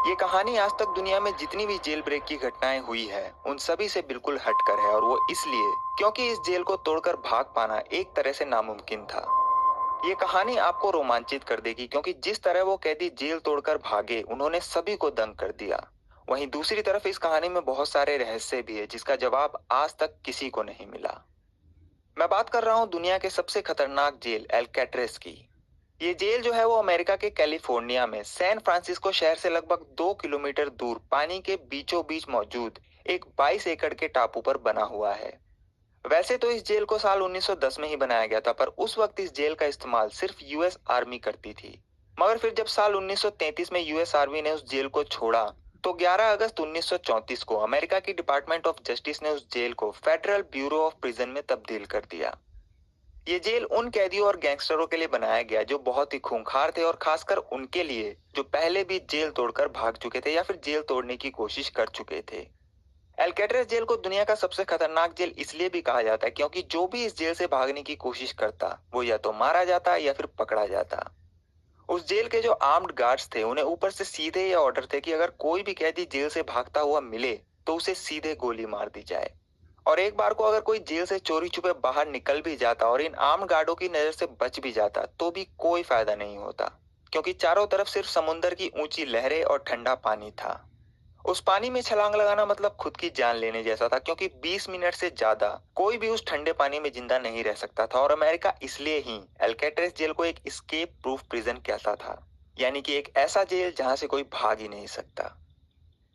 ये कहानी आज तक दुनिया में जितनी भी जेल ब्रेक की घटनाएं हुई है उन सभी से बिल्कुल हटकर है और वो इसलिए क्योंकि इस जेल को तोड़कर भाग पाना एक तरह से नामुमकिन था। ये कहानी आपको रोमांचित कर देगी क्योंकि जिस तरह वो कैदी जेल तोड़कर भागे उन्होंने सभी को दंग कर दिया। वहीं दूसरी तरफ इस कहानी में बहुत सारे रहस्य भी है जिसका जवाब आज तक किसी को नहीं मिला। मैं बात कर रहा हूँ दुनिया के सबसे खतरनाक जेल एल्कैट्रेस की। ये जेल जो है वो अमेरिका के कैलिफोर्निया में सैन फ्रांसिस्को शहर से लगभग 2 किलोमीटर दूर पानी के बीचों बीच मौजूद एक 22 एकड़ के टापू पर बना हुआ है। वैसे तो इस जेल को साल 1910 में ही बनाया गया था, पर उस वक्त इस जेल का इस्तेमाल सिर्फ यूएस आर्मी करती थी। मगर फिर जब साल 1933 में यूएस आर्मी ने उस जेल को छोड़ा तो 11 अगस्त 1934 को अमेरिका की डिपार्टमेंट ऑफ जस्टिस ने उस जेल को फेडरल ब्यूरो ऑफ प्रिजन में तब्दील कर दिया। ये जेल उन कैदियों और गैंगस्टरों के लिए बनाया गया जो बहुत ही खूंखार थे और खासकर उनके लिए जो पहले भी जेल तोड़कर भाग चुके थे या फिर जेल तोड़ने की कोशिश कर चुके थे। एल्केट्रास जेल को दुनिया का सबसे खतरनाक जेल इसलिए भी कहा जाता है क्योंकि जो भी इस जेल से भागने की कोशिश करता वो या तो मारा जाता या फिर पकड़ा जाता। उस जेल के जो आर्म्ड गार्ड्स थे उन्हें ऊपर से सीधे ये ऑर्डर थे कि अगर कोई भी कैदी जेल से भागता हुआ मिले तो उसे सीधे गोली मार दी जाए। और एक बार को अगर कोई जेल से चोरी छुपे बाहर निकल भी जाता और इन आर्म गार्डों की नजर से बच भी जाता तो भी कोई फायदा नहीं होता, क्योंकि चारों तरफ सिर्फ समुंदर की ऊंची लहरें और ठंडा पानी था। उस पानी में छलांग लगाना मतलब खुद की जान लेने जैसा था, क्योंकि 20 मिनट से ज्यादा कोई भी उस ठंडे पानी में जिंदा नहीं रह सकता था। और अमेरिका इसलिए ही एल्केट्रेस जेल को एक एस्केप प्रूफ प्रिजन कहता था, यानी कि एक ऐसा जेल जहां से कोई भाग ही नहीं सकता।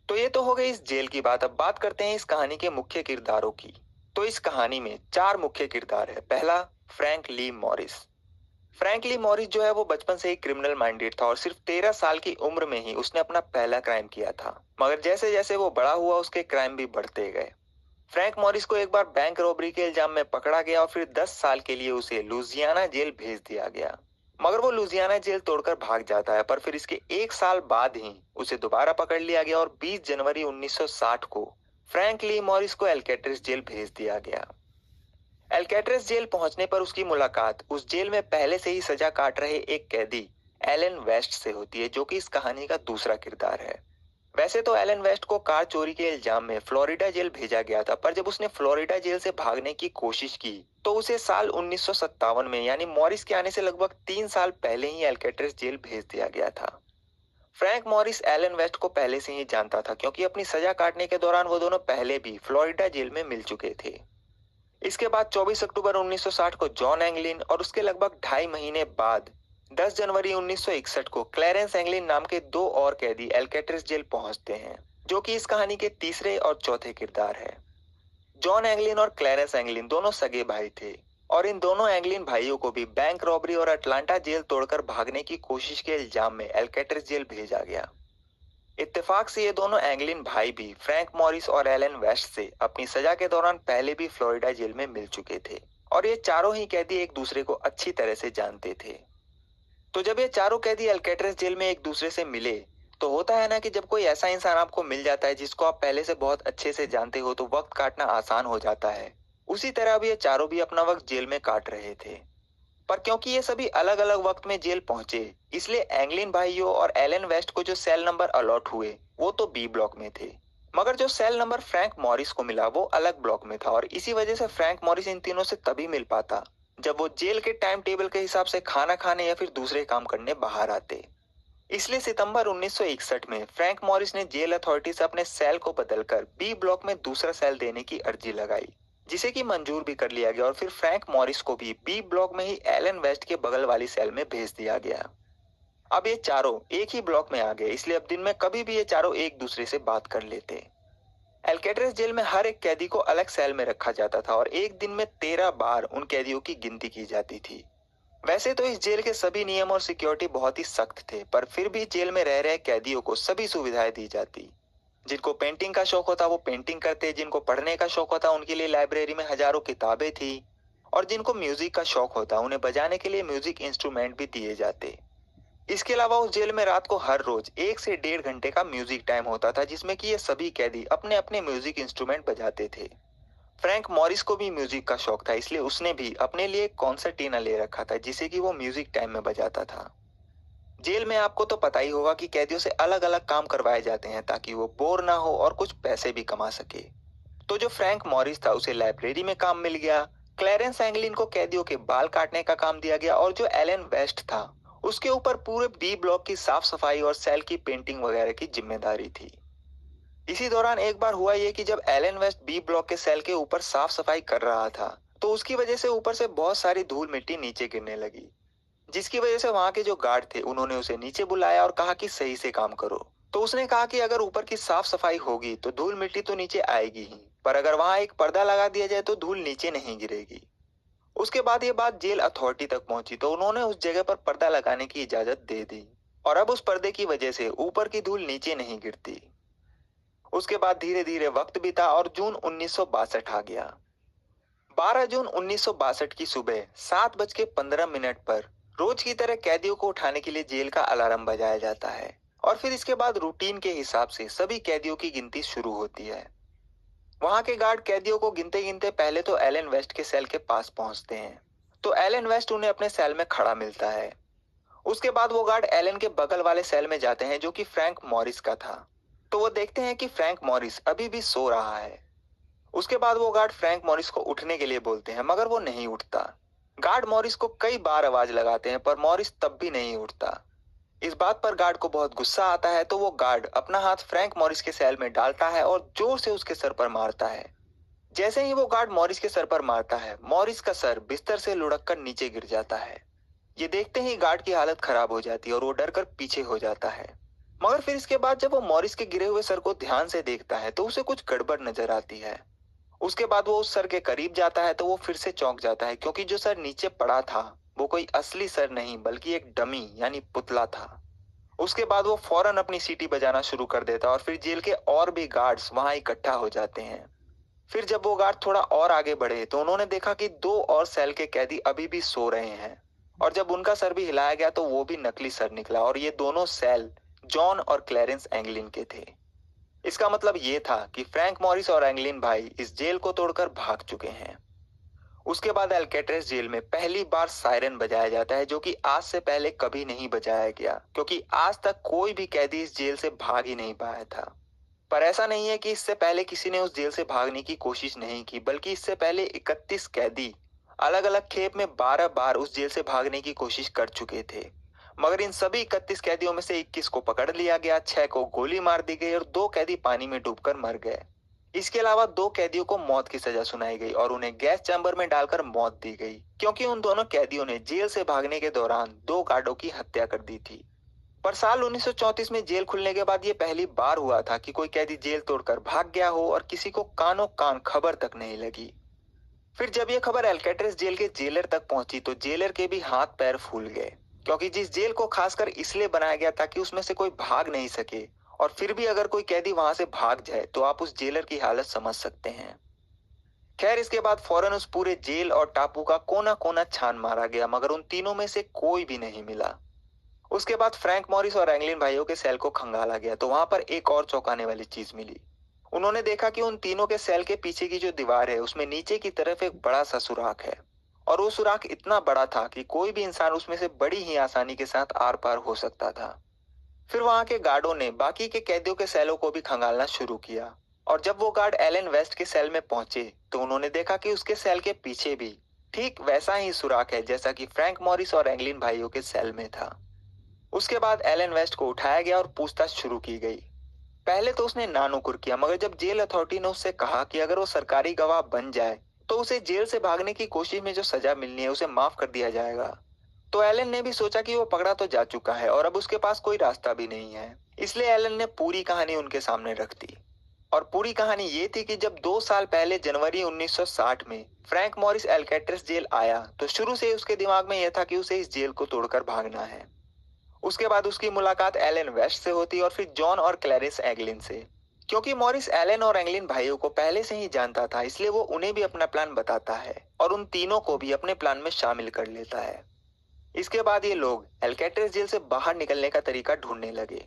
तो ये तो हो गई इस जेल की बात। अब बात करते हैं इस कहानी के मुख्य किरदारों की। तो इस कहानी में 4 मुख्य किरदार है। पहला, फ्रैंक ली मॉरिस। फ्रैंक ली मॉरिस जो है वो बचपन से ही क्रिमिनल माइंडेड था और सिर्फ 13 साल की उम्र में ही उसने अपना पहला क्राइम किया था। मगर जैसे जैसे वो बड़ा हुआ उसके क्राइम भी बढ़ते गए। फ्रैंक मॉरिस को एक बार बैंक रॉबरी के इल्जाम में पकड़ा गया और फिर 10 साल के लिए उसे लुजियाना जेल भेज दिया गया। मगर वो लुजियाना जेल तोड़कर भाग जाता है, पर फिर इसके 1 साल बाद ही उसे दोबारा पकड़ लिया गया और 20 जनवरी 1960 को फ्रैंक ली मॉरिस को एल्केट्रेस जेल भेज दिया गया। एल्केट्रेस जेल पहुंचने पर उसकी मुलाकात उस जेल में पहले से ही सजा काट रहे एक कैदी एलन वेस्ट से होती है, जो कि इस कहानी का दूसरा किरदार है। वैसे तो एलन वेस्ट को कार चोरी के इल्जाम में फ्लोरिडा जेल भेजा गया था, पर जब उसने फ्लोरिडा जेल से भागने की कोशिश की तो उसे साल 1957 में, यानी मॉरिस के आने से लगभग 3 साल पहले ही एल्केट्रेस जेल भेज दिया गया था। फ्रैंक मॉरिस एलन वेस्ट को पहले से ही जानता था, क्योंकि अपनी सजा काटने के दौरान वो दोनों पहले भी फ्लोरिडा जेल में मिल चुके थे। इसके बाद 24 अक्टूबर 1960 को जॉन एंगलिन और उसके लगभग 2.5 महीने बाद 10 जनवरी 1961 को क्लैरेंस एंगलिन नाम के 2 और कैदी एल्केट्रेस जेल पहुंचते हैं, जो कि इस कहानी के तीसरे और चौथे किरदार है। जॉन एंगलिन और क्लैरेंस एंगलिन दोनों सगे भाई थे और इन दोनों एंगलिन भाइयों को भी बैंक रॉबरी और अटलांटा जेल तोड़कर भागने की कोशिश के इल्जाम में एल्केट्रेस जेल भेजा गया। इत्तेफाक से ये दोनों एंगलिन भाई भी फ्रैंक मॉरिस और एलन वेस्ट से अपनी सजा के दौरान पहले भी फ्लोरिडा जेल में मिल चुके थे और ये चारों ही कैदी एक दूसरे को अच्छी तरह से जानते थे। तो जब ये चारों कैदी अल्केट्रेस जेल में एक दूसरे से मिले तो होता है ना कि जब कोई ऐसा इंसान आपको मिल जाता है जिसको आप पहले से बहुत अच्छे से जानते हो तो वक्त काटना आसान हो जाता है। उसी तरह अब ये चारों भी अपना वक्त जेल में काट रहे थे। पर क्योंकि ये सभी अलग अलग वक्त में जेल पहुंचे, इसलिए एंगलिन भाइयों और एलन वेस्ट को जो सेल नंबर अलॉट हुए वो तो बी ब्लॉक में थे। मगर जो सेल नंबर फ्रैंक मॉरिस को मिला वो अलग ब्लॉक में था और इसी वजह से फ्रैंक मॉरिस इन तीनों से तभी मिल पाता जब वो जेल के टाइम टेबल के हिसाब से खाना खाने या फिर दूसरे काम करने बाहर आते। इसलिए सितंबर 1961 में फ्रैंक मॉरिस ने जेल अथॉरिटी से अपने सेल को बदलकर बी ब्लॉक में दूसरा सेल देने की अर्जी लगाई, जिसे कि मंजूर भी कर लिया गया और फिर फ्रैंक मॉरिस को भी बी ब्लॉक में ही एलन वेस्ट के बगल वाली सेल में भेज दिया गया। अब ये चारों एक ही ब्लॉक में आ गए, इसलिए अब दिन में कभी भी ये चारों एक दूसरे से बात कर लेते। एल्केट्रेस जेल में हर एक कैदी को अलग सेल में रखा जाता था और एक दिन में 13 बार उन कैदियों की गिनती की जाती थी। वैसे तो इस जेल के सभी नियम और सिक्योरिटी बहुत ही सख्त थे, पर फिर भी जेल में रह रहे कैदियों को सभी सुविधाएं दी जाती। जिनको पेंटिंग का शौक होता वो पेंटिंग करते, जिनको पढ़ने का शौक होता उनके लिए लाइब्रेरी में हजारों किताबें थी और जिनको म्यूजिक का शौक होता उन्हें बजाने के लिए म्यूजिक इंस्ट्रूमेंट भी दिए जाते। इसके अलावा उस जेल में रात को हर रोज 1 से 1.5 घंटे का म्यूजिक टाइम होता था, जिसमें कि ये सभी कैदी अपने अपने म्यूजिक इंस्ट्रूमेंट बजाते थे। फ्रैंक मॉरिस को भी म्यूजिक का शौक था, इसलिए उसने भी अपने लिए एक कॉन्सर्टीना ले रखा था जिसे कि वो म्यूजिक टाइम में बजाता था। जेल में आपको तो पता ही होगा कि कैदियों से अलग अलग काम करवाए जाते हैं ताकि वो बोर ना हो और कुछ पैसे भी कमा सके। तो जो फ्रैंक मॉरिस था उसे लाइब्रेरी में काम मिल गया, क्लैरेंस एंगलिन को कैदियों के बाल काटने का काम दिया गया और जो एलन वेस्ट था उसके ऊपर पूरे बी ब्लॉक की साफ सफाई और सेल की पेंटिंग वगैरह की जिम्मेदारी थी। इसी दौरान एक बार हुआ ये कि जब एलन वेस्ट बी ब्लॉक के सेल के ऊपर साफ सफाई कर रहा था तो उसकी वजह से ऊपर से बहुत सारी धूल मिट्टी नीचे गिरने लगी, जिसकी वजह से वहां के जो गार्ड थे उन्होंने उसे नीचे बुलाया और कहा कि सही से काम करो। तो उसने कहा कि अगर ऊपर की साफ सफाई होगी तो धूल मिट्टी तो नीचे आएगी ही, पर अगर वहां एक पर्दा लगा दिया जाए तो धूल नीचे नहीं गिरेगी। उसके बाद ये बात जेल अथॉरिटी तक पहुंची तो उन्होंने उस जगह पर पर्दा लगाने की इजाजत दे दी और अब उस पर्दे की वजह से ऊपर की धूल नीचे नहीं गिरती। उसके बाद धीरे धीरे वक्त बीता और जून 1962 आ गया। 12 जून 1962 की सुबह 7:15 पर रोज की तरह कैदियों को उठाने के लिए जेल का अलार्म बजाया जाता है और फिर इसके बाद रूटीन के हिसाब से सभी कैदियों की गिनती शुरू होती है। वहां के गार्ड कैदियों को गिनते गिनते पहले तो एलन वेस्ट के सेल के पास पहुंचते हैं, तो एलन वेस्ट उन्हें अपने सेल में खड़ा मिलता है। उसके बाद वो गार्ड एलन के बगल वाले सेल में जाते हैं जो कि फ्रैंक मॉरिस का था, तो वो देखते हैं कि फ्रैंक मॉरिस अभी भी सो रहा है। उसके बाद वो गार्ड फ्रैंक मॉरिस को उठने के लिए बोलते हैं मगर वो नहीं उठता। गार्ड मॉरिस को कई बार आवाज लगाते हैं पर मॉरिस तब भी नहीं उठता। इस बात पर गार्ड को बहुत गुस्सा आता है तो वो गार्ड अपना हाथ फ्रैंक मॉरिस के सेल में डालता है और जोर से उसके सर पर मारता है। जैसे ही वो गार्ड मॉरिस के सर पर मारता है मॉरिस का सर बिस्तर से लुढ़क कर नीचे गिर जाता है। ये देखते ही गार्ड की हालत खराब हो जाती है और वो डर कर पीछे हो जाता है। मगर फिर इसके बाद जब वो मॉरिस के गिरे हुए सर को ध्यान से देखता है तो उसे कुछ गड़बड़ नजर आती है। उसके बाद वो उस सर के करीब जाता है तो वो फिर से चौंक जाता है क्योंकि जो सर नीचे पड़ा था वो कोई असली सर नहीं बल्कि एक डमी यानी पुतला था। उसके बाद वो फौरन अपनी सीटी बजाना शुरू कर देता है और फिर जेल के और भी गार्ड्स वहां इकट्ठा हो जाते हैं। फिर जब वो गार्ड थोड़ा और आगे बढ़े तो उन्होंने देखा कि दो और सेल के कैदी अभी भी सो रहे हैं और जब उनका सर भी हिलाया गया तो वो भी नकली सर निकला और ये दोनों सेल जॉन और क्लैरेंस एंगलिन के थे। इसका मतलब ये था कि फ्रैंक मॉरिस और एंगलिन भाई इस जेल को तोड़कर भाग चुके हैं। उसके बाद अल्केट्रेस जेल में पहली बार सायरन बजाया जाता है जो कि आज से पहले कभी नहीं बजाया गया क्योंकि आज तक कोई भी कैदी इस जेल से भाग ही नहीं पाया था। पर ऐसा नहीं है कि इससे पहले किसी ने उस जेल से भागने की कोशिश नहीं की, बल्कि इससे पहले 31 कैदी अलग अलग खेप में 12 बार उस जेल से भागने की कोशिश कर चुके थे। मगर इन सभी 31 कैदियों में से 21 को पकड़ लिया गया, 6 को गोली मार दी गई और 2 कैदी पानी में डूबकर मर गए। इसके अलावा 2 कैदियों को मौत की सजा सुनाई गई और उन्हें गैस चैम्बर में डालकर मौत दी गई क्योंकि उन दोनों कैदियों ने जेल से भागने के दौरान 2 गार्डों की हत्या कर दी थी। पर साल 1934 में जेल खुलने के बाद ये पहली बार हुआ था कि कोई कैदी जेल तोड़कर भाग गया हो और किसी को कानों कान खबर तक नहीं लगी। फिर जब ये खबर अल्केट्रेस जेल के जेलर तक पहुंची तो जेलर के भी हाथ पैर फूल गए क्योंकि जिस जेल को खासकर इसलिए बनाया गया था कि उसमें से कोई भाग नहीं सके और फिर भी अगर कोई कैदी वहां से भाग जाए तो आप उस जेलर की हालत समझ सकते हैं। खैर इसके बाद फौरन उस पूरे जेल और टापू का कोना कोना छान मारा गया मगर उन तीनों में से कोई भी नहीं मिला। उसके बाद फ्रैंक मॉरिस और एंगलिन भाइयों के सेल को खंगाला गया तो वहां पर एक और चौंकाने वाली चीज मिली। उन्होंने देखा कि उन तीनों के सेल के पीछे की जो दीवार है उसमें नीचे की तरफ एक बड़ा सा सुराख है और वो सुराख इतना बड़ा था कि कोई भी इंसान उसमें से बड़ी ही आसानी के साथ आर पार हो सकता था। फिर वहां के गार्डों ने बाकी के कैदियों के सेलों को भी खंगालना शुरू किया और जब वो गार्ड एलन वेस्ट के सेल में पहुंचे तो उन्होंने देखा कि उसके सेल के पीछे भी ठीक वैसा ही सुराख है जैसा कि फ्रैंक मॉरिस और एंगलिन भाइयों के सेल में था। उसके बाद एलन वेस्ट को उठाया गया और पूछताछ शुरू की गई। पहले तो उसने नानुकुर किया मगर जब जेल अथॉरिटी ने उससे कहा कि अगर वो सरकारी गवाह बन जाए तो उसे जेल से भागने की कोशिश में जो सजा मिलनी है उसे माफ कर दिया जाएगा, तो एलन ने भी सोचा कि वो पकड़ा तो जा चुका है और अब उसके पास कोई रास्ता भी नहीं है, इसलिए एलन ने पूरी कहानी उनके सामने रख दी। और पूरी कहानी ये थी कि जब 2 साल पहले जनवरी 1960 में फ्रैंक मॉरिस अल्केट्रेस जेल आया तो शुरू से उसके दिमाग में यह था कि उसे इस जेल को तोड़कर भागना है। उसके बाद उसकी मुलाकात एलन वेस्ट से होती और फिर जॉन और क्लैरिस एंगलिन से। क्योंकि मॉरिस एलन और एंगलिन भाइयों को पहले से ही जानता था इसलिए वो उन्हें भी अपना प्लान बताता है और उन तीनों को भी अपने प्लान में शामिल कर लेता है। इसके बाद ये लोग अल्केट्रेस जेल से बाहर निकलने का तरीका ढूंढने लगे।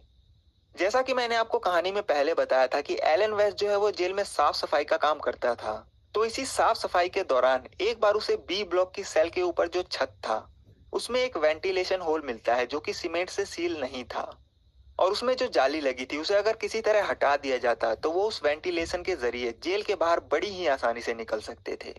जैसा कि मैंने आपको कहानी में पहले बताया था कि एलन वेस्ट जो है वो जेल में साफ सफाई का काम करता था, तो इसी साफ सफाई के दौरान एक बार उसे बी ब्लॉक की सेल के ऊपर जो छत था उसमें एक वेंटिलेशन होल मिलता है जो कि सीमेंट से सील नहीं था, और उसमें जो जाली लगी थी उसे अगर किसी तरह हटा दिया जाता तो वो उस वेंटिलेशन के जरिए जेल के बाहर बड़ी ही आसानी से निकल सकते थे।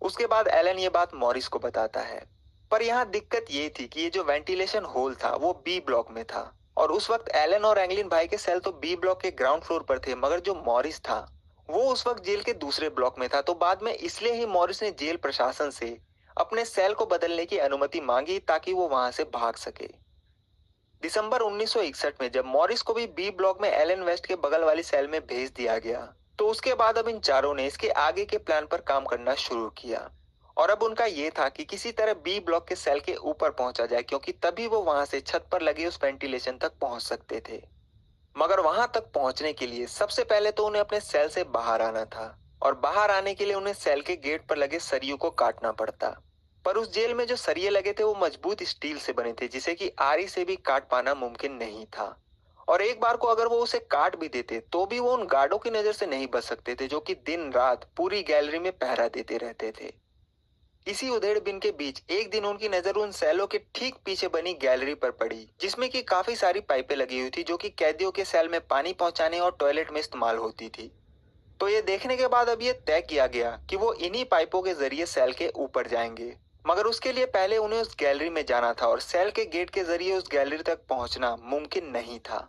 उसके बाद एलन ये बात मॉरिस को बताता है। पर यहाँ दिक्कत ये थी कि ये जो वेंटिलेशन होल था वो बी ब्लॉक में था, और उस वक्त एलन और एंगलिन भाई के सेल तो बी ब्लॉक के ग्राउंड फ्लोर पर थे, मगर जो मॉरिस था वो उस वक्त जेल के दूसरे ब्लॉक में था। तो बाद में इसलिए ही मॉरिस ने जेल प्रशासन से अपने सेल को बदलने की अनुमति मांगी ताकि वो वहां से भाग सके। दिसंबर 1961 में जब मॉरिस को भी बी ब्लॉक में एलन वेस्ट के बगल वाली सेल में भेज दिया गया, तो उसके बाद अब इन चारों ने इसके आगे के प्लान पर काम करना शुरू किया। और अब उनका ये था कि किसी तरह बी ब्लॉक के सेल के ऊपर पहुंचा जाए, क्योंकि तभी वो वहां से छत पर लगे उस वेंटिलेशन तक पहुंच सकते थे। मगर वहां तक पहुंचने के लिए सबसे पहले तो उन्हें अपने सेल से बाहर आना था, और बाहर आने के लिए उन्हें सेल के गेट पर लगे सरियों को काटना पड़ता। पर उस जेल में जो सरिये लगे थे वो मजबूत स्टील से बने थे, जिसे कि आरी से भी काट पाना मुमकिन नहीं था। और एक बार को अगर वो उसे काट भी देते तो भी वो उन गार्डों की नजर से नहीं बच सकते थे, जो कि दिन रात पूरी गैलरी में पहरा देते रहते थे। इसी उधेड़ बिन के बीच एक दिन उनकी नजर उन सेलों के ठीक पीछे बनी गैलरी पर पड़ी, जिसमें कि काफी सारी पाइपें लगी हुई थी जो कि कैदियों के सेल में पानी पहुंचाने और टॉयलेट में इस्तेमाल होती थी। तो ये देखने के बाद अब ये तय किया गया कि वो इन्हीं पाइपों के जरिए सेल के ऊपर जाएंगे। मगर उसके लिए पहले उन्हें उस गैलरी में जाना था, और सेल के गेट के जरिए उस गैलरी तक पहुंचना मुमकिन नहीं था।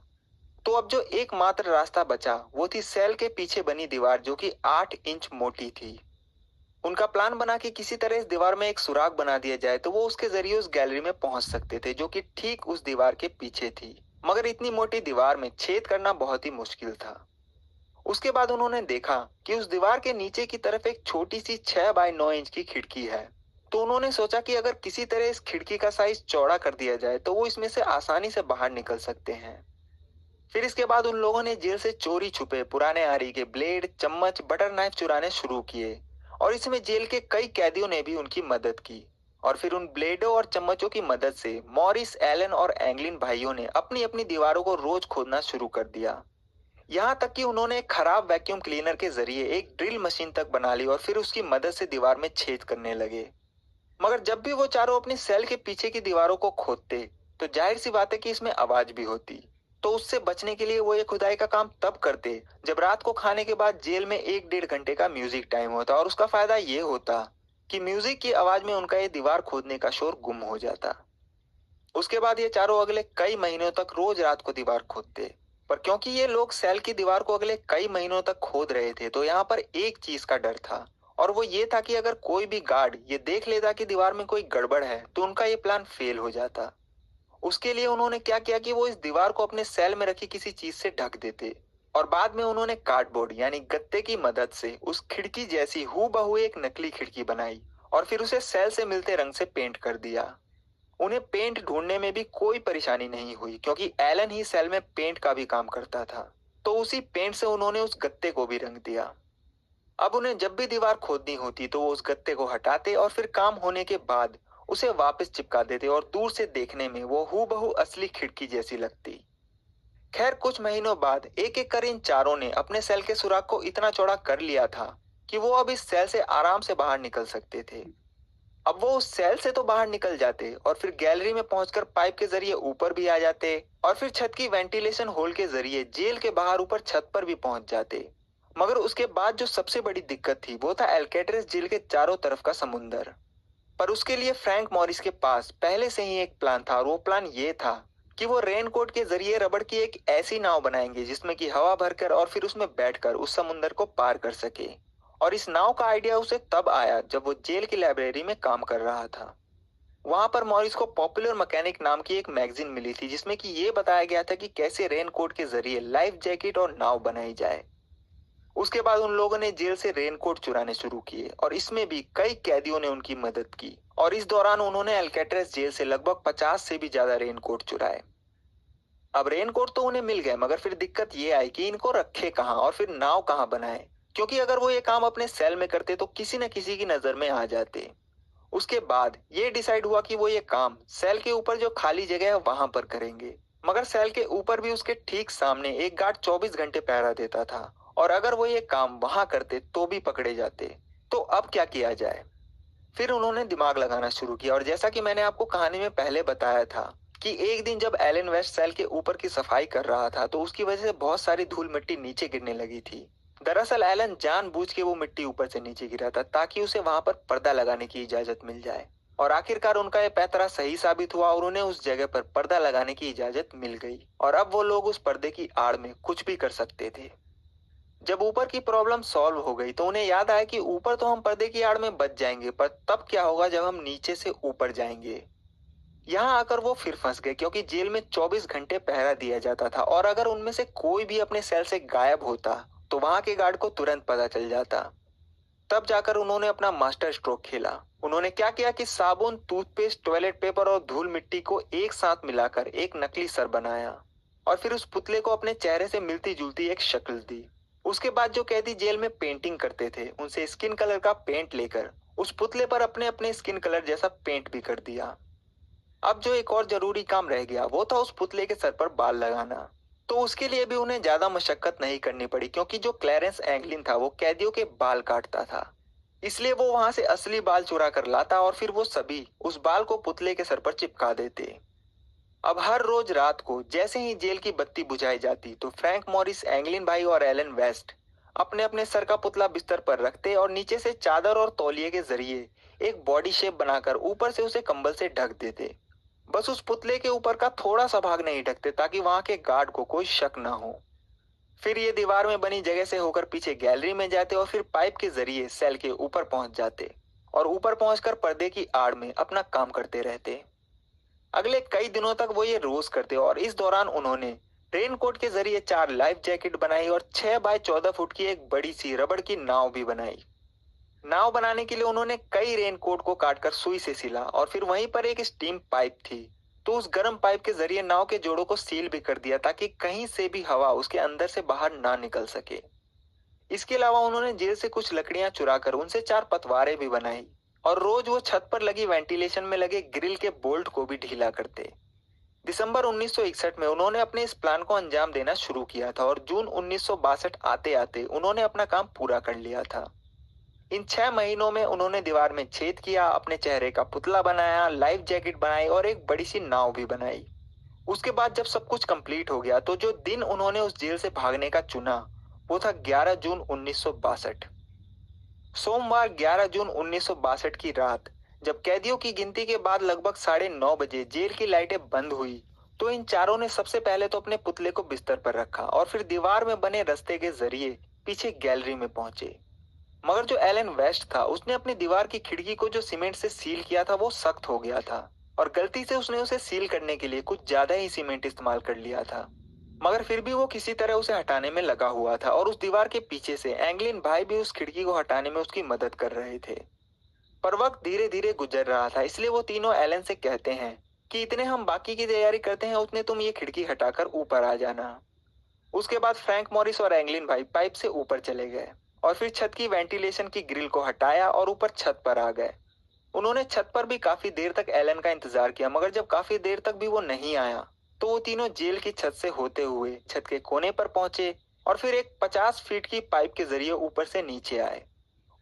तो अब जो एकमात्र रास्ता बचा वो थी सेल के पीछे बनी दीवार, जो कि 8 इंच मोटी थी। उनका प्लान बना कि किसी तरह इस दीवार में एक सुराग बना दिया जाए तो वो उसके जरिए उस गैलरी में पहुंच सकते थे, जो कि ठीक उस दीवार के पीछे थी। मगर इतनी मोटी दीवार में छेद करना बहुत ही मुश्किल था। उसके बाद उन्होंने देखा कि उस दीवार के नीचे की तरफ एक छोटी सी 6 बाय 9 इंच की खिड़की है। तो उन्होंने सोचा कि अगर किसी तरह इस खिड़की का साइज चौड़ा कर दिया जाए तो वो इसमें से आसानी से बाहर निकल सकते हैं। फिर इसके बाद उन लोगों ने जेल से चोरी छुपे पुराने आरी के ब्लेड, चम्मच, बटर नाइफ चुराने शुरू किए, और इसमें जेल के कई कैदियों ने भी उनकी मदद की। और फिर उन ब्लेडों और चम्मचों की मदद से मॉरिस, एलन और एंगलिन भाइयों ने अपनी अपनी दीवारों को रोज खोदना शुरू कर दिया। यहाँ तक कि उन्होंने एक खराब वैक्यूम क्लीनर के जरिए एक ड्रिल मशीन तक बना ली और फिर उसकी मदद से दीवार में छेद करने लगे। मगर जब भी वो चारों अपनी सेल के पीछे की दीवारों को खोदते तो जाहिर सी बात है कि इसमें आवाज भी होती। तो उससे बचने के लिए वो ये खुदाई का काम तब करते जब रात को खाने के बाद जेल में 1-1.5 घंटे का म्यूजिक टाइम होता, और उसका फायदा ये होता कि म्यूजिक की आवाज में उनका ये दीवार खोदने का शोर गुम हो जाता। उसके बाद ये चारों अगले कई महीनों तक रोज रात को दीवार खोदते। पर क्योंकि ये लोग सेल की दीवार को अगले कई महीनों तक खोद रहे थे तो यहाँ पर एक चीज का डर था, और वो ये था कि अगर कोई भी गार्ड ये देख लेता कि दीवार में कोई गड़बड़ है तो उनका ये प्लान फेल हो जाता। उसके लिए उन्होंने क्या किया कि वो इस दीवार को अपने सेल में रखी किसी चीज से ढक देते, और बाद में उन्होंने कार्डबोर्ड यानी गत्ते की मदद से उस खिड़की जैसी हूबहू एक नकली खिड़की बनाई, और फिर उसे सेल से मिलते रंग से पेंट कर दिया। उन्हें पेंट ढूंढने में भी कोई परेशानी नहीं हुई, क्योंकि एलन ही सेल में पेंट का भी काम करता था। तो उसी पेंट से उन्होंने उस गत्ते को भी रंग दिया। अब उन्हें जब भी दीवार खोदनी होती तो वो उस गत्ते को हटाते और फिर काम होने के बाद उसे वापस चिपका देते, और दूर से देखने में वो हूबहू असली खिड़की जैसी लगती। खैर कुछ महीनों बाद एक एक कर इन चारों ने अपने सेल के सुराग को इतना चौड़ा कर लिया था कि वो अब इस सेल से आराम से बाहर निकल सकते थे। अब वो उस सेल से तो बाहर निकल जाते और फिर गैलरी में पहुंचकर पाइप के जरिए ऊपर भी आ जाते, और फिर छत की वेंटिलेशन होल के जरिए जेल के बाहर ऊपर छत पर भी पहुंच जाते। मगर उसके बाद जो सबसे बड़ी दिक्कत थी वो था एल्केट्रेस जेल के चारों तरफ का समुंदर। पर उसके लिए फ्रैंक मॉरिस के पास पहले से ही एक प्लान था, और वो प्लान ये था कि वो रेनकोट के जरिए रबड़ की एक ऐसी नाव बनाएंगे जिसमें कि हवा भरकर और फिर उसमें बैठकर उस समुंदर को पार कर सके। और इस नाव का आइडिया उसे तब आया जब वो जेल की लाइब्रेरी में काम कर रहा था। वहां पर मॉरिस को पॉपुलर मैकेनिक नाम की एक मैगजीन मिली थी जिसमें कि ये बताया गया था कि कैसे रेनकोट के जरिए लाइफ जैकेट और नाव बनाई जाए। उसके बाद उन लोगों ने जेल से रेनकोट चुराने शुरू किए, और इसमें भी कई कैदियों ने उनकी मदद की, और इस दौरान उन्होंने एल्केट्रेस जेल से लगभग 50 से भी ज्यादा रेनकोट चुराए। अब रेनकोट तो उन्हें मिल गए, मगर फिर दिक्कत ये आई कि इनको रखे कहाँ और फिर नाव कहाँ बनाए, क्योंकि अगर वो ये काम अपने सेल में करते तो किसी न किसी की नजर में आ जाते। उसके बाद ये डिसाइड हुआ कि वो ये काम सेल के ऊपर जो खाली जगह है वहां पर करेंगे। मगर सेल के ऊपर भी उसके ठीक सामने एक गार्ड 24 घंटे पहरा देता था, और अगर वो ये काम वहां करते तो भी पकड़े जाते। तो अब क्या किया जाए? फिर उन्होंने दिमाग लगाना शुरू किया और जैसा कि मैंने आपको कहानी में पहले बताया था कि एक दिन जब एलन वेस्ट सेल के ऊपर की सफाई कर रहा था तो उसकी वजह से बहुत सारी धूल मिट्टी नीचे गिरने लगी थी। दरअसल एलन जानबूझ के वो मिट्टी ऊपर से नीचे गिरा था ताकि उसे वहां पर पर्दा लगाने की इजाजत मिल जाए। और आखिरकार उनका यह पैंतरा सही साबित हुआ और उन्हें उस जगह पर पर्दा लगाने की इजाजत मिल गई और अब वो लोग उस पर्दे की आड़ में कुछ भी कर सकते थे। जब ऊपर की प्रॉब्लम सॉल्व हो गई तो उन्हें याद आया कि ऊपर तो हम पर्दे की आड़ में बच जाएंगे, पर तब क्या होगा जब हम नीचे से ऊपर जाएंगे। यहाँ आकर वो फिर फंस गए क्योंकि जेल में 24 घंटे पहरा दिया जाता था और अगर उनमें से कोई भी अपने सेल से गायब होता तो वहां के गार्ड को तुरंत पता चल जाता। तब जाकर उन्होंने अपना मास्टर स्ट्रोक खेला। उन्होंने क्या किया कि साबुन, टूथपेस्ट, टॉयलेट पेपर और धूल मिट्टी को एक साथ मिलाकर एक नकली सर बनाया और फिर उस पुतले को अपने चेहरे से मिलती जुलती एक शक्ल दी। उसके बाद जो कैदी जेल में पेंटिंग करते थे उनसे स्किन कलर का पेंट लेकर उस पुतले पर अपने अपने स्किन कलर जैसा पेंट भी कर दिया। अब जो एक और जरूरी काम रह गया वो था उस पुतले के सर पर बाल लगाना। तो उसके लिए भी उन्हें ज्यादा मशक्कत नहीं करनी पड़ी क्योंकि जो क्लैरेंस एंगलिन था वो कैदियों के बाल काटता था। इसलिए वो वहां से असली बाल चुरा कर लाता और फिर वो सभी उस बाल को पुतले के सर पर चिपका देते। अब हर रोज रात को जैसे ही जेल की बत्ती बुझाई जाती तो फ्रैंक मॉरिस, एंगलिन भाई और एलन वेस्ट अपने अपने सर का पुतला बिस्तर पर रखते और नीचे से चादर और तौलिए के जरिए एक बॉडी शेप बनाकर ऊपर से उसे कंबल से ढक देते। बस उस पुतले के ऊपर का थोड़ा सा भाग नहीं ढकते ताकि वहां के गार्ड को कोई शक न हो। फिर ये दीवार में बनी जगह से होकर पीछे गैलरी में जाते और फिर पाइप के जरिए सेल के ऊपर पहुंच जाते और ऊपर पहुंचकर पर्दे की आड़ में अपना काम करते रहते। अगले कई दिनों तक वो ये रोज करते और इस दौरान उन्होंने रेनकोट के जरिए 4 लाइफ जैकेट बनाई और 6 बाय 14 फुट की एक बड़ी सी रबड़ की नाव भी बनाई। नाव बनाने के लिए उन्होंने कई रेनकोट को काटकर सुई से सिला और फिर वहीं पर एक स्टीम पाइप थी तो उस गर्म पाइप के जरिए नाव के जोड़ों को सील भी कर दिया ताकि कहीं से भी हवा उसके अंदर से बाहर ना निकल सके। इसके अलावा उन्होंने जेल से कुछ लकड़ियां चुराकर उनसे 4 पतवारें भी बनाई और रोज वो छत पर लगी वेंटिलेशन में लगे ग्रिल के बोल्ट को भी ढीला करते। दिसंबर 1961 में उन्होंने अपने इस प्लान को अंजाम देना शुरू किया था और जून 1962 आते आते उन्होंने अपना काम पूरा कर लिया था। इन 6 महीनों में उन्होंने दीवार में छेद किया, अपने चेहरे का पुतला बनाया, लाइफ जैकेट बनाई और एक बड़ी सी नाव भी बनाई। उसके बाद जब सब कुछ कंप्लीट हो गया तो जो दिन उन्होंने उस जेल से भागने का चुना वो था 11 जून 1962। सोमवार 11 जून 1962 की रात जब कैदियों की गिनती के बाद लगभग 9:30 बजे जेल की लाइटें बंद हुई तो इन चारों ने सबसे पहले तो अपने पुतले को बिस्तर पर रखा और फिर दीवार में बने रास्ते के जरिए पीछे गैलरी में पहुंचे। मगर जो एलन वेस्ट था उसने अपनी दीवार की खिड़की को जो सीमेंट से सील किया था वो सख्त हो गया था और गलती से उसने उसे सील करने के लिए कुछ ज्यादा ही सीमेंट इस्तेमाल कर लिया था। मगर फिर भी वो किसी तरह उसे हटाने में लगा हुआ था और उस दीवार के पीछे से एंगलिन भाई भी उस खिड़की को हटाने में उसकी मदद कर रहे थे। पर वक्त धीरे धीरे गुजर रहा था इसलिए वो तीनों एलन से कहते हैं कि इतने हम बाकी की तैयारी करते हैं उतने तुम ये खिड़की हटाकर ऊपर आ जाना। उसके बाद फ्रैंक मॉरिस और एंगलिन भाई पाइप से ऊपर चले गए और फिर छत की वेंटिलेशन की ग्रिल को हटाया और ऊपर छत पर आ गए। उन्होंने छत पर भी काफी देर तक एलन का इंतजार किया मगर जब काफी देर तक भी वो नहीं आया तो वो तीनों जेल की छत से होते हुए छत के कोने पर पहुंचे और फिर एक 50 फीट की पाइप के जरिए ऊपर से नीचे आए।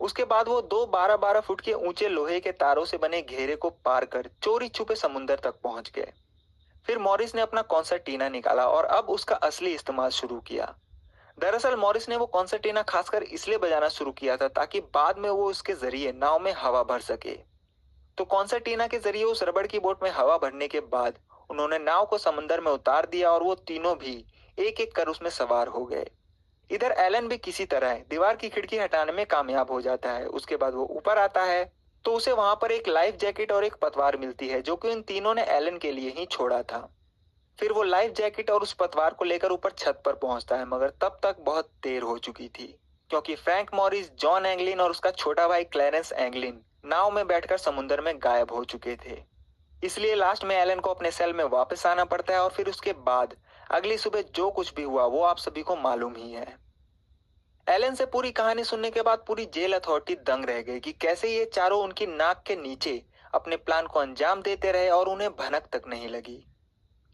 उसके बाद वो दो 12-12 फुट के ऊंचे लोहे के तारों से बने घेरे को पार कर चोरी छुपे समुंदर तक पहुंच गए। फिर मॉरिस ने अपना कॉन्सर्टीना निकाला और अब उसका असली इस्तेमाल शुरू किया। दरअसल मॉरिस ने वो कॉन्सर्टीना खासकर इसलिए बजाना शुरू किया था ताकि बाद में वो उसके जरिए नाव में हवा भर सके। तो कॉन्सर्टीना के जरिए उस रबड़ की बोट में हवा भरने के बाद उन्होंने नाव को समंदर में उतार दिया और वो तीनों भी एक एक कर उसमें सवार हो गए। इधर एलन भी किसी तरह दीवार की खिड़की हटाने में कामयाब हो जाता है। उसके बाद वो ऊपर आता है तो उसे वहां पर एक लाइफ जैकेट और एक पतवार मिलती है जो कि इन तीनों ने एलन के लिए ही छोड़ा था। फिर वो लाइफ जैकेट और उस पतवार को लेकर ऊपर छत पर पहुंचता है मगर तब तक बहुत देर हो चुकी थी क्योंकि फ्रैंक मॉरिस, जॉन एंगलिन और उसका छोटा भाई क्लैरेंस एंगलिन नाव में बैठकर समुद्र में गायब हो चुके थे। इसलिए लास्ट में एलन को अपने सेल में वापस आना पड़ता है और फिर उसके बाद अगली सुबह जो कुछ भी हुआ वो आप सभी को मालूम ही है। एलन से पूरी कहानी सुनने के बाद पूरी जेल अथॉरिटी दंग रह गई कि कैसे ये चारों उनकी नाक के नीचे अपने प्लान को अंजाम देते रहे और उन्हें भनक तक नहीं लगी।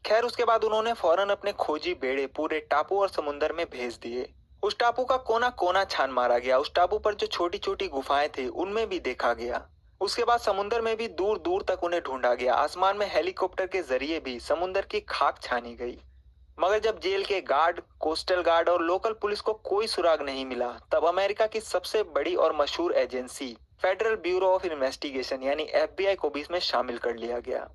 खैर उसके बाद उन्होंने फौरन अपने खोजी बेड़े पूरे टापू और समुंदर में भेज दिए। उस टापू का कोना कोना छान मारा गया। उस टापू पर जो छोटी छोटी गुफाएं थी उनमें भी देखा गया उसके बाद समुद्र में भी दूर दूर तक उन्हें ढूंढा गया। आसमान में हेलीकॉप्टर के जरिए भी समुद्र की खाक छानी गई। मगर जब जेल के गार्ड, कोस्टल गार्ड और लोकल पुलिस को कोई सुराग नहीं मिला, तब अमेरिका की सबसे बड़ी और मशहूर agency federal bureau of investigation यानी एफबीआई को भी इसमें शामिल कर लिया गया।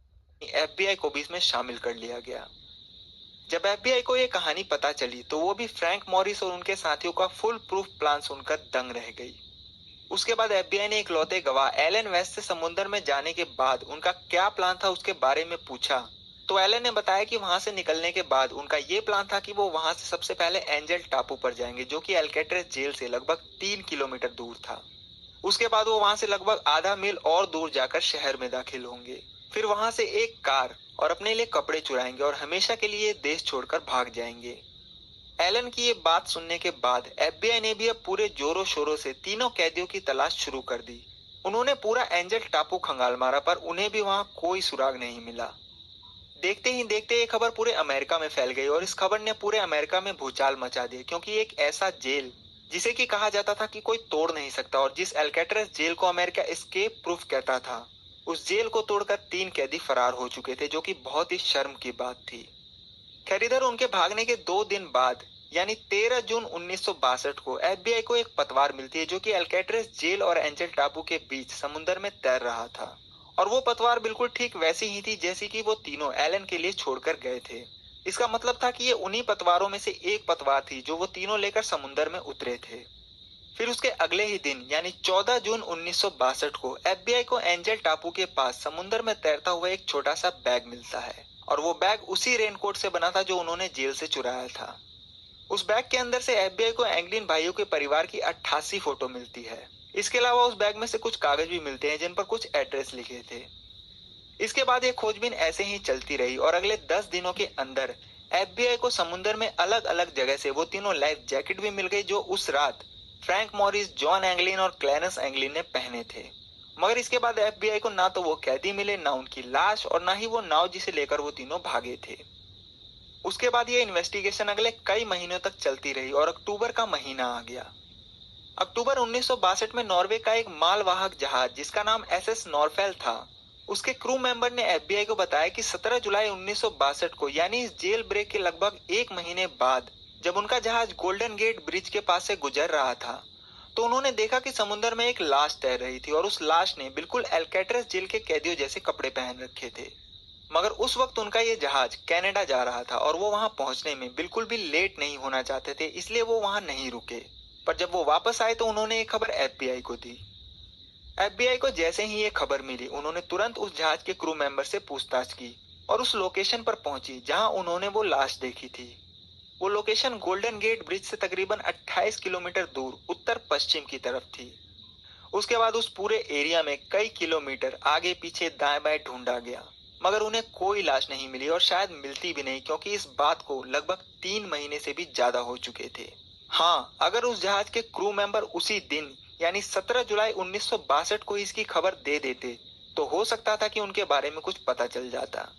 जब एफबीआई को यह कहानी पता चली तो वो भी फ्रैंक मॉरिस और उनके साथियों का फुल प्रूफ प्लान सुनकर दंग रह गई। उसके बाद एफबीआई ने इकलौते गवाह एलन वेस्ट से समुद्र में जाने के बाद उनका क्या प्लान था उसके बारे में पूछा, तो एलन ने बताया कि वहां से निकलने के बाद उनका ये प्लान था कि वो वहां से सबसे पहले एंजल टापू पर जाएंगे, जो कि अल्केट्रेस जेल से लगभग 3 किलोमीटर दूर था। उसके बाद वो वहां से लगभग आधा मील और दूर जाकर शहर में दाखिल होंगे। फिर वहां से एक कार और अपने लिए कपड़े चुराएंगे और हमेशा के लिए देश छोड़कर भाग जाएंगे। एलन की ये बात सुनने के बाद एफबीआई ने भी अब पूरे जोरों शोरों से तीनों कैदियों की तलाश शुरू कर दी। उन्होंने पूरा एंजल टापू खंगाल मारा, पर उन्हें भी वहां कोई सुराग नहीं मिला। देखते ही देखते ये खबर पूरे अमेरिका में फैल गई और इस खबर ने पूरे अमेरिका में भूचाल मचा दिया, क्योंकि एक ऐसा जेल जिसे कि कहा जाता था कि कोई तोड़ नहीं सकता और जिस अल्केट्रेस जेल को अमेरिका एस्केप प्रूफ कहता था, उस जेल को तोड़कर 3 कैदी फरार हो चुके थे, जो कि बहुत ही शर्म की बात थी। खैर, इधर उनके भागने के 2 दिन बाद यानी 13 जून 1962 को एफबीआई को एक पतवार मिलती है, जो कि अल्केट्रेस जेल और एंजल टापू के बीच समुद्र में तैर रहा था। और वो पतवार बिल्कुल ठीक वैसी ही थी जैसी कि वो तीनों एलन के लिए छोड़कर गए थे। इसका मतलब था कि ये उन्हीं पतवारों में से एक पतवार थी जो वो तीनों लेकर समुद्र में उतरे थे। फिर उसके अगले ही दिन यानी 14 जून 1962 को एफबीआई को एंजल टापू के पास समुद्र में तैरता हुआ एक छोटा सा बैग मिलता है, और वो बैग उसी रेनकोट से बना था जो उन्होंने जेल से चुराया था। उस बैग के अंदर से एफबीआई को एंगलिन भाइयों के परिवार की 88 फोटो मिलती है। इसके अलावा उस बैग में से कुछ कागज भी मिलते हैं जिन पर कुछ एड्रेस लिखे थे। इसके बाद ये खोजबीन ऐसे ही चलती रही और अगले 10 दिनों के अंदर एफबीआई को समुद्र में अलग अलग जगह से वो तीनों लाइफ जैकेट भी मिल गई, जो उस रात फ्रैंक मॉरिस, जॉन एंगलिन और क्लैरेंस एंगलिन ने पहने थे। मगर इसके बाद एफबीआई को ना तो वो कैदी मिले, ना उनकी लाश, और ना ही वो नाव जिसे लेकर वो तीनों भागे थे। उसके बाद ये इन्वेस्टिगेशन अगले कई महीनों तक चलती रही और अक्टूबर का महीना आ गया। अक्टूबर 1962 में नॉर्वे का एक मालवाहक जहाज जिसका नाम एसएस नॉरफेल था, उसके क्रू मेंबर ने एफबीआई को बताया कि 17 जुलाई 1962 को यानी इस जेल ब्रेक के लगभग 1 महीने बाद जब उनका जहाज गोल्डन गेट ब्रिज के पास से गुजर रहा था, तो उन्होंने देखा कि समुद्र में एक लाश तैर रही थी और उस लाश ने बिल्कुल अल्केट्रेस जेल के कैदियों जैसे कपड़े पहन रखे थे। मगर उस वक्त उनका ये जहाज कनाडा जा रहा था और वो वहां पहुंचने में बिल्कुल भी लेट नहीं होना चाहते थे, इसलिए वो वहां नहीं रुके। पर जब वो वापस आए तो उन्होंने ये खबर एफबीआई को दी। एफबीआई को जैसे ही ये खबर मिली, उन्होंने तुरंत उस जहाज के क्रू मेंबर से पूछताछ की और उस लोकेशन पर पहुंची जहां उन्होंने वो लाश देखी थी। वो लोकेशन गोल्डन गेट ब्रिज से तकरीबन 28 किलोमीटर दूर उत्तर पश्चिम की तरफ थी। उसके बाद उस पूरे एरिया में कई किलोमीटर आगे पीछे दाएं बाएं ढूंढा गया, मगर उन्हें कोई लाश नहीं मिली और शायद मिलती भी नहीं, क्योंकि इस बात को लगभग 3 महीने से भी ज्यादा हो चुके थे। हाँ, अगर उस जहाज के क्रू मेंबर उसी दिन यानी 17 जुलाई 1962 को इसकी खबर दे देते, तो हो सकता था कि उनके बारे में कुछ पता चल जाता।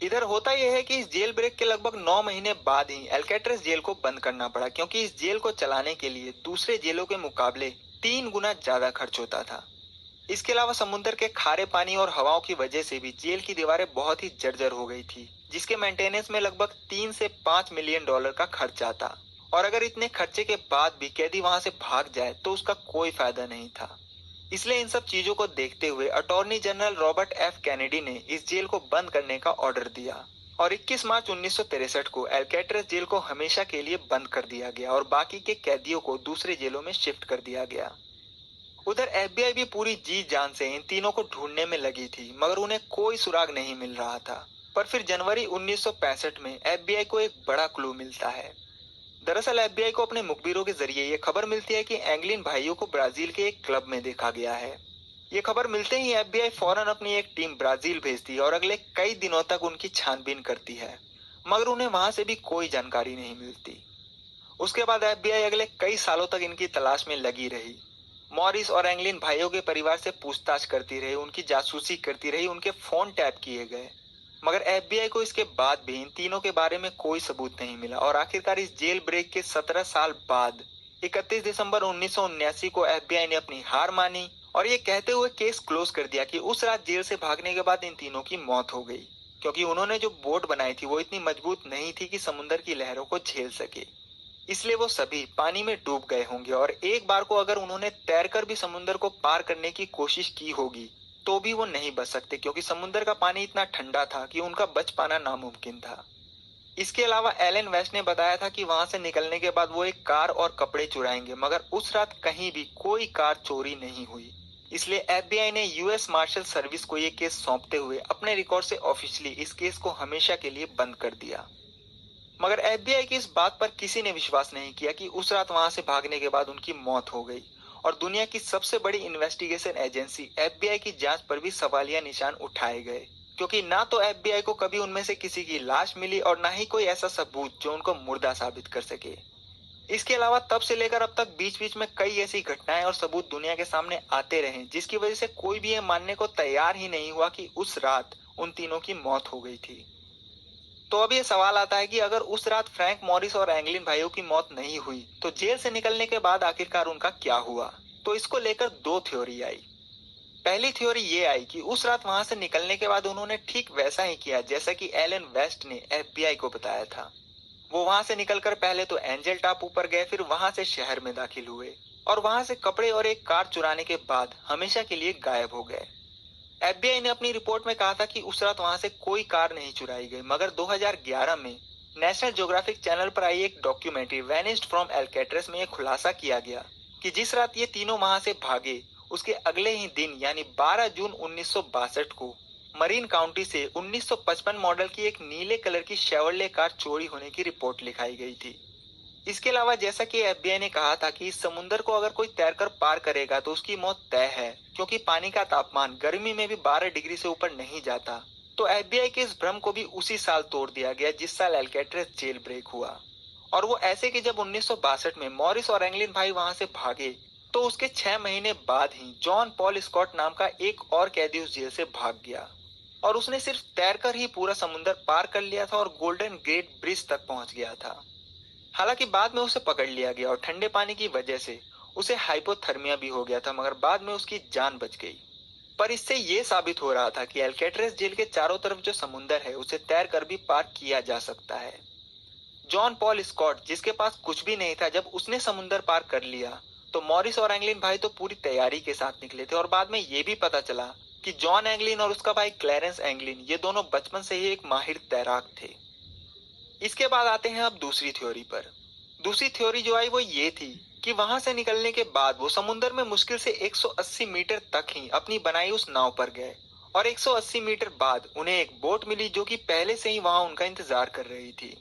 इधर होता यह है कि इस जेल ब्रेक के लगभग 9 महीने बाद ही अल्केट्रेस जेल को बंद करना पड़ा, क्योंकि इस जेल को चलाने के लिए दूसरे जेलों के मुकाबले 3 गुना ज्यादा खर्च होता था। इसके अलावा समुद्र के खारे पानी और हवाओं की वजह से भी जेल की दीवारें बहुत ही जर्जर हो गई थी, जिसके मेंटेनेंस में लगभग 3 से 5 मिलियन डॉलर का खर्च आता। और अगर इतने खर्चे के बाद भी कैदी वहां से भाग जाए तो उसका कोई फायदा नहीं था। इसलिए इन सब चीजों को देखते हुए attorney general Robert F Kennedy ने इस जेल को बंद करने का ऑर्डर दिया और 21 मार्च 1963 को अल्केट्रेस जेल को हमेशा के लिए बंद कर दिया गया और बाकी के कैदियों को दूसरे जेलों में शिफ्ट कर दिया गया। उधर एफबीआई भी पूरी जी जान से इन तीनों को ढूंढने में लगी थी, मगर उन्हें कोई सुराग नहीं मिल रहा था। पर फिर जनवरी 1965 में एफबीआई को एक बड़ा क्लू मिलता है। दरअसल एफबीआई को अपने मुखबिरों के जरिए ये खबर मिलती है कि एंगलिन भाइयों को ब्राजील के एक क्लब में देखा गया है। ये खबर मिलते ही एफबीआई फौरन अपनी एक टीम ब्राजील भेजती है और अगले कई दिनों तक उनकी छानबीन करती है, मगर उन्हें वहां से भी कोई जानकारी नहीं मिलती। उसके बाद एफबीआई अगले कई सालों तक इनकी तलाश में लगी रही। मॉरिस और एंगलिन भाइयों के परिवार से पूछताछ करती रही, उनकी जासूसी करती रही, उनके फोन टैप किए गए, मगर एफबीआई को इसके बाद भी इन तीनों के बारे में कोई सबूत नहीं मिला। और आखिरकार इस जेल ब्रेक के 17 साल बाद 31 दिसंबर 1979 को एफबीआई ने अपनी हार मानी और ये कहते हुए केस क्लोज कर दिया कि उस रात जेल से भागने के बाद इन तीनों की मौत हो गई, क्योंकि उन्होंने जो बोट बनाई थी वो इतनी मजबूत नहीं थी कि समुंदर की लहरों को झेल सके। इसलिए वो सभी पानी में डूब गए होंगे, और एक बार को अगर उन्होंने तैरकर भी समुंदर को पार करने की कोशिश की होगी तो भी वो नहीं बच सकते, क्योंकि समुंदर का पानी इतना ठंडा था कि उनका बच पाना नामुमकिन था। इसके अलावा एलन वेस्ट ने बताया था कि वहां से निकलने के बाद वो एक कार और कपड़े चुराएंगे, मगर उस रात कहीं भी कोई कार चोरी नहीं हुई। इसलिए एफबीआई ने यूएस मार्शल सर्विस को ये केस सौंपते हुए अपने रिकॉर्ड से ऑफिशियली इस केस को हमेशा के लिए बंद कर दिया। मगर एफबीआई की इस बात पर किसी ने विश्वास नहीं किया कि उस रात वहां से भागने के बाद उनकी मौत हो गई, और दुनिया की सबसे बड़ी इन्वेस्टिगेशन एजेंसी एफबीआई की जांच पर भी सवालिया निशान उठाए गए, क्योंकि ना तो एफबीआई को कभी उनमें से किसी की लाश मिली और ना ही कोई ऐसा सबूत जो उनको मुर्दा साबित कर सके। इसके अलावा तब से लेकर अब तक बीच बीच में कई ऐसी घटनाएं और सबूत दुनिया के सामने आते रहे, जिसकी वजह से कोई भी ये मानने को तैयार ही नहीं हुआ कि उस रात उन तीनों की मौत हो गई थी। तो अब ये सवाल आता है कि अगर उस रात फ्रैंक मॉरिस और एंगलिन भाइयों की मौत नहीं हुई तो जेल से निकलने के बाद आखिरकार उनका क्या हुआ। तो इसको लेकर दो थ्योरी आई। पहली थ्योरी ये आई कि उस रात वहां से निकलने के बाद उन्होंने ठीक वैसा ही किया जैसा कि एलन वेस्ट ने एफबीआई को बताया था। वो वहां से निकलकर पहले तो एंजल टापू पर गए, फिर वहां से शहर में दाखिल हुए और वहां से कपड़े और एक कार चुराने के बाद हमेशा के लिए गायब हो गए। एफबीआई ने अपनी रिपोर्ट में कहा था कि उस रात वहां से कोई कार नहीं चुराई गई, मगर 2011 में नेशनल ज्योग्राफिक चैनल पर आई एक डॉक्यूमेंट्री वैनिस्ड फ्रॉम एल्केट्रस में यह खुलासा किया गया कि जिस रात ये तीनों वहां से भागे उसके अगले ही दिन यानी 12 जून 1962 को मरीन काउंटी से 1955 मॉडल की एक नीले कलर की शेवरले कार चोरी होने की रिपोर्ट लिखाई गई थी। इसके अलावा जैसा कि एफबीआई ने कहा था कि इस समुंदर को अगर कोई तैरकर पार करेगा तो उसकी मौत तय है, क्योंकि पानी का तापमान गर्मी में भी 12 डिग्री से ऊपर नहीं जाता। तो एफबीआई के इस भ्रम को भी उसी साल तोड़ दिया गया जिस साल एल्केट्रस जेल ब्रेक हुआ, और वो ऐसे कि जब 1962 में मॉरिस और एंगलिन भाई वहां से भागे तो उसके 6 महीने बाद ही जॉन पॉल स्कॉट नाम का एक और कैदी उस जेल से भाग गया, और उसने सिर्फ तैरकर ही पूरा समुंदर पार कर लिया था और गोल्डन गेट ब्रिज तक पहुंच गया था। हालांकि बाद में उसे पकड़ लिया गया और ठंडे पानी की वजह से उसे हाइपोथर्मिया भी हो गया था, मगर बाद में उसकी जान बच गई। पर इससे ये साबित हो रहा था कि एल्केट्रस जेल के चारों तरफ जो समुंदर है उसे तैर कर भी पार किया जा सकता है। जॉन पॉल स्कॉट जिसके पास कुछ भी नहीं था, जब उसने समुंदर पार कर लिया तो मॉरिस और एंगलिन भाई तो पूरी तैयारी के साथ निकले थे, और बाद में ये भी पता चला कि जॉन एंगलिन और उसका भाई क्लैरेंस एंगलिन ये दोनों बचपन से ही एक माहिर तैराक थे। इसके बाद आते हैं अब दूसरी थ्योरी पर। दूसरी थ्योरी जो आई वो ये थी कि वहां से निकलने के बाद वो समुंदर में मुश्किल से 180 मीटर तक ही अपनी बनाई उस नाव पर गए, और 180 मीटर बाद उन्हें एक बोट मिली जो कि पहले से ही वहां उनका इंतजार कर रही थी।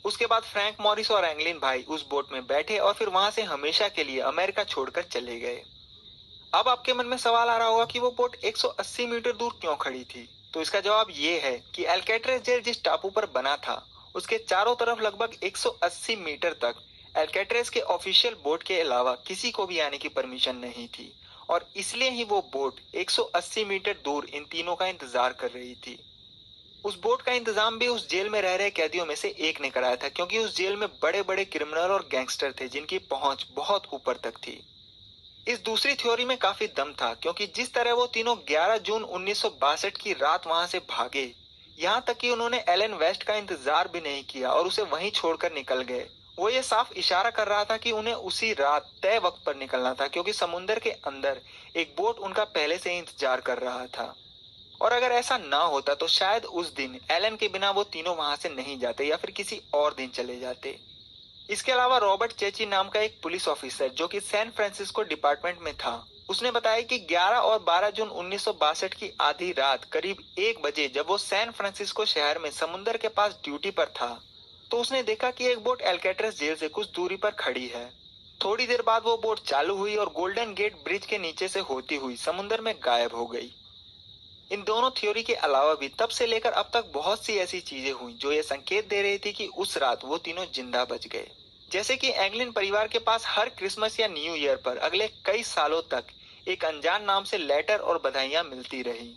उसके बाद फ्रैंक मॉरिस और एंगलिन भाई उस बोट में बैठे और फिर वहां से हमेशा के लिए अमेरिका छोड़कर चले गए। अब आपके मन में सवाल आ रहा होगा कि वो बोट 180 मीटर दूर क्यों खड़ी थी। तो इसका जवाब ये है कि एल्केट्रस जेल जिस टापू पर बना था उसके चारों तरफ लगभग 180 मीटर तक एल्केट्रस के ऑफिशियल बोट के अलावा किसी को भी आने की परमिशन नहीं थी, और इसलिए ही वो बोट 180 मीटर दूर इन तीनों का इंतजार कर रही थी। उस बोट का इंतजाम भी उस जेल में रह रहे कैदियों में से एक ने कराया था, क्योंकि उस जेल में बड़े बड़े क्रिमिनल और गैंगस्टर थे जिनकी पहुंच बहुत ऊपर तक थी। इस दूसरी थ्योरी में काफी दम था, क्योंकि जिस तरह वो तीनों 11 जून 1962 की रात वहां से भागे, यहाँ तक कि उन्होंने एलन वेस्ट का इंतजार भी नहीं किया और उसे वहीं छोड़कर निकल गए, वो ये साफ इशारा कर रहा था कि उन्हें उसी रात तय वक्त पर निकलना था, क्योंकि समुंदर के अंदर एक बोट उनका पहले से ही इंतजार कर रहा था। और अगर ऐसा ना होता तो शायद उस दिन एलन के बिना वो तीनों वहां से नहीं जाते या फिर किसी और दिन चले जाते। इसके अलावा रॉबर्ट चेची नाम का एक पुलिस ऑफिसर जो कि सैन फ्रांसिस्को डिपार्टमेंट में था, उसने बताया कि 11 और 12 जून 1962 की आधी रात करीब 1 बजे जब वो सैन फ्रांसिस्को शहर में समुंदर के पास ड्यूटी पर था तो उसने देखा कि एक बोट एल्केट्रस जेल से कुछ दूरी पर खड़ी है। थोड़ी देर बाद वो बोट चालू हुई और गोल्डन गेट ब्रिज के नीचे से होती हुई समुंदर में गायब हो गई। इन दोनों थ्योरी के अलावा भी तब से लेकर अब तक बहुत सी ऐसी चीजें हुई जो ये संकेत दे रही थी कि उस रात वो तीनों जिंदा बच गए। जैसे कि एंगलिन परिवार के पास हर क्रिसमस या न्यू ईयर पर अगले कई सालों तक एक अनजान नाम से लेटर और बधाइयां मिलती रही,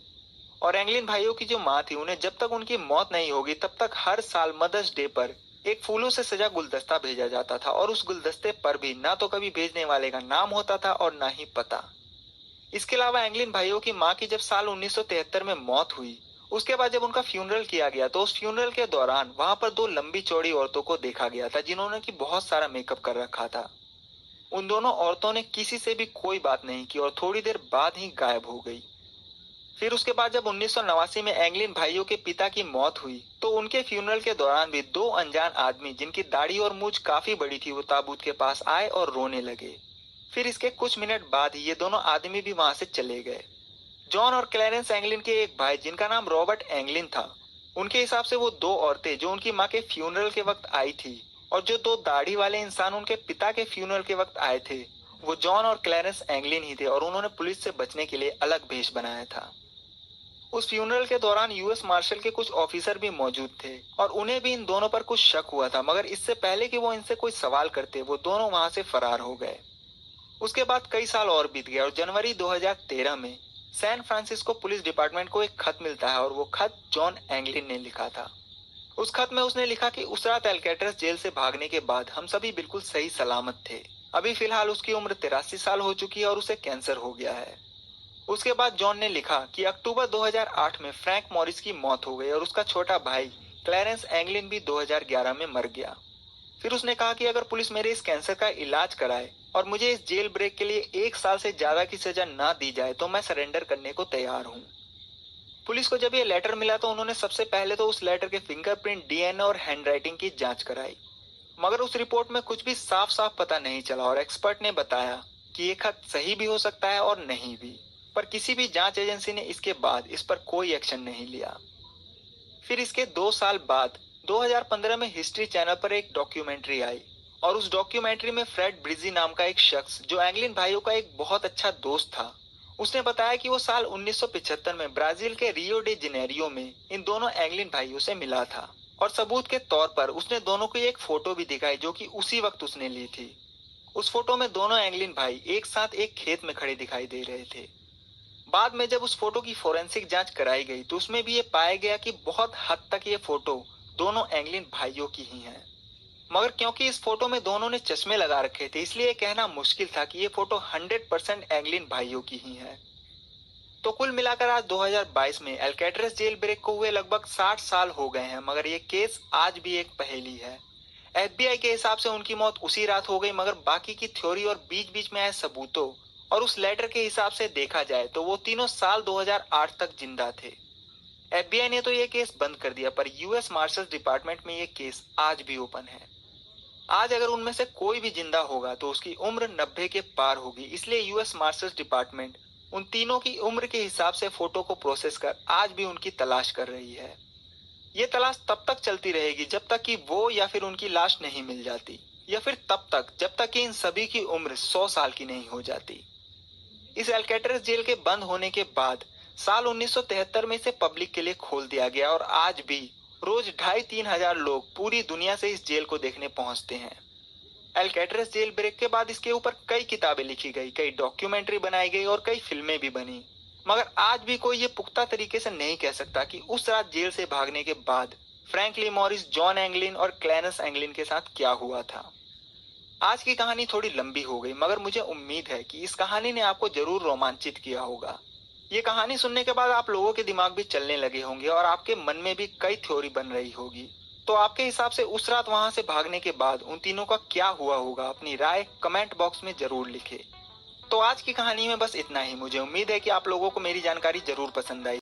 और एंगलिन भाइयों की जो माँ थी उन्हें जब तक उनकी मौत नहीं होगी तब तक हर साल मदर्स डे पर एक फूलों से सजा गुलदस्ता भेजा जाता था, और उस गुलदस्ते पर भी ना तो कभी भेजने वाले का नाम होता था और ना ही पता। इसके अलावा एंगलिन भाइयों की मां की जब साल 1973 में मौत हुई, उसके बाद जब उनका फ्यूनरल किया गया तो उस फ्यूनरल के दौरान वहां पर दो लंबी चौड़ी औरतों को देखा गया था जिन्होंने की बहुत सारा मेकअप कर रखा था। उन दोनों औरतों ने किसी से भी कोई बात नहीं की और थोड़ी देर बाद ही गायब हो गई। फिर उसके बाद जब 1989 में एंगलिन भाइयों के पिता की मौत हुई तो उनके फ्यूनरल के दौरान भी दो अनजान आदमी जिनकी दाढ़ी और मूंछ काफी बड़ी थी वो ताबूत के पास आए और रोने लगे। फिर इसके कुछ मिनट बाद ही ये दोनों आदमी भी वहां से चले गए। जॉन और क्लैरेंस एंगलिन के एक भाई जिनका नाम रॉबर्ट एंगलिन था, उनके हिसाब से वो दो औरतें जो उनकी माँ के फ्यूनरल के वक्त आई थी और जो दो दाढ़ी वाले इंसान उनके पिता के फ्यूनरल के वक्त आए थे, वो जॉन और क्लैरेंस एंगलिन ही थे और उन्होंने पुलिस से बचने के लिए अलग भेष बनाया था। उस फ्यूनरल के दौरान यूएस मार्शल के कुछ ऑफिसर भी मौजूद थे और उन्हें भी इन दोनों पर कुछ शक हुआ था, मगर इससे पहले कि वो इनसे कोई सवाल करते वो दोनों वहां से फरार हो गए। उसके बाद कई साल और बीत गए और जनवरी 2013 में सैन फ्रांसिस्को पुलिस डिपार्टमेंट को एक खत मिलता है और वो खत जॉन एंगलिन ने लिखा था। उस खत में उसने लिखा कि उस रात एल्केट्रस जेल से भागने के बाद हम सभी बिल्कुल सही सलामत थे। अभी फिलहाल उसकी उम्र 83 साल हो चुकी है और उसे कैंसर हो गया है। उसके बाद जॉन ने लिखा कि अक्टूबर 2008 में फ्रैंक मॉरिस की मौत हो गई और उसका छोटा भाई क्लैरेंस एंगलिन भी 2011 में मर गया। फिर उसने कहा कि अगर पुलिस मेरे इस कैंसर का इलाज कराए और मुझे इस जेल ब्रेक के लिए 1 साल से ज्यादा की सजा ना दी जाए तो मैं सरेंडर करने को तैयार हूँ। पुलिस को जब ये लेटर मिला तो उन्होंने सबसे पहले तो उस लेटर के फिंगरप्रिंट, डीएनए और हैंडराइटिंग की जांच कराई, मगर उस रिपोर्ट में कुछ भी साफ साफ पता नहीं चला और एक्सपर्ट ने बताया कि ये खत सही भी हो सकता है और नहीं भी। पर किसी भी जांच एजेंसी ने इसके बाद इस पर कोई एक्शन नहीं लिया। फिर इसके 2 साल बाद 2015 में हिस्ट्री चैनल पर एक डॉक्यूमेंट्री आई और उस डॉक्यूमेंट्री में फ्रेड ब्रिजी नाम का एक शख्स जो एंगलिन भाइयों का एक बहुत अच्छा दोस्त था, उसने बताया कि वो साल 1975 में ब्राजील के रियो डे जनेरियो में इन दोनों एंगलिन भाइयों से मिला था और सबूत के तौर पर उसने दोनों को एक फोटो भी दिखाई जो कि उसी वक्त उसने ली थी। उस फोटो में दोनों एंगलिन भाई एक साथ एक खेत में खड़े दिखाई दे रहे थे। बाद में जब उस फोटो की फोरेंसिक जांच कराई गई तो उसमें भी ये पाया गया कि बहुत हद तक ये फोटो दोनों एंगलिन भाइयों की ही है, मगर क्योंकि इस फोटो में दोनों ने चश्मे लगा रखे थे इसलिए ये कहना मुश्किल था कि ये फोटो 100% एंगलिन भाइयों की ही है। तो कुल मिलाकर आज 2022 में एल्केट्रस जेल ब्रेक को हुए लगभग 60 साल हो गए हैं, मगर ये केस आज भी एक पहेली है। एफबीआई के हिसाब से उनकी मौत उसी रात हो गई, मगर बाकी की थ्योरी और बीच बीच में आए सबूतों और उस लेटर के हिसाब से देखा जाए तो वो तीनों साल 2008 तक जिंदा थे। एफबीआई ने तो ये केस बंद कर दिया, पर यूएस मार्शल्स डिपार्टमेंट में ये केस आज भी ओपन है। आज अगर उनमें से कोई भी जिंदा होगा तो उसकी उम्र 90 के पार होगी, इसलिए यूएस मार्शल्स डिपार्टमेंट उन तीनों की उम्र के हिसाब से फोटो को प्रोसेस कर आज भी उनकी तलाश कर रही है। ये तलाश तब तक चलती रहेगी जब तक कि वो या फिर उनकी लाश नहीं मिल जाती, या फिर तब तक जब तक कि इन सभी की उम्र 100 साल की नहीं हो जाती। इस एल्केट्रस जेल के बंद होने के बाद साल 1973 में इसे पब्लिक के लिए खोल दिया गया और आज भी रोज 2,500-3 हजार लोग पूरी दुनिया से इस जेल को देखने पहुंचते हैं। एल्केट्रस जेल ब्रेक के बाद इसके ऊपर कई किताबें लिखी गई, कई डॉक्यूमेंट्री बनाई गई और कई फिल्में भी बनी, मगर आज भी कोई ये पुख्ता तरीके से नहीं कह सकता कि उस रात जेल से भागने के बाद फ्रैंकलिन मॉरिस, जॉन एंगलिन और क्लैरेंस एंगलिन के साथ क्या हुआ था। आज की कहानी थोड़ी लंबी हो गई, मगर मुझे उम्मीद है कि इस कहानी ने आपको जरूर रोमांचित किया होगा। ये कहानी सुनने के बाद आप लोगों के दिमाग भी चलने लगे होंगे और आपके मन में भी कई थ्योरी बन रही होगी। तो आपके हिसाब से उस रात वहां से भागने के बाद उन तीनों का क्या हुआ होगा, अपनी राय कमेंट बॉक्स में जरूर लिखे। तो आज की कहानी में बस इतना ही। मुझे उम्मीद है कि आप लोगों को मेरी जानकारी जरूर पसंद आई।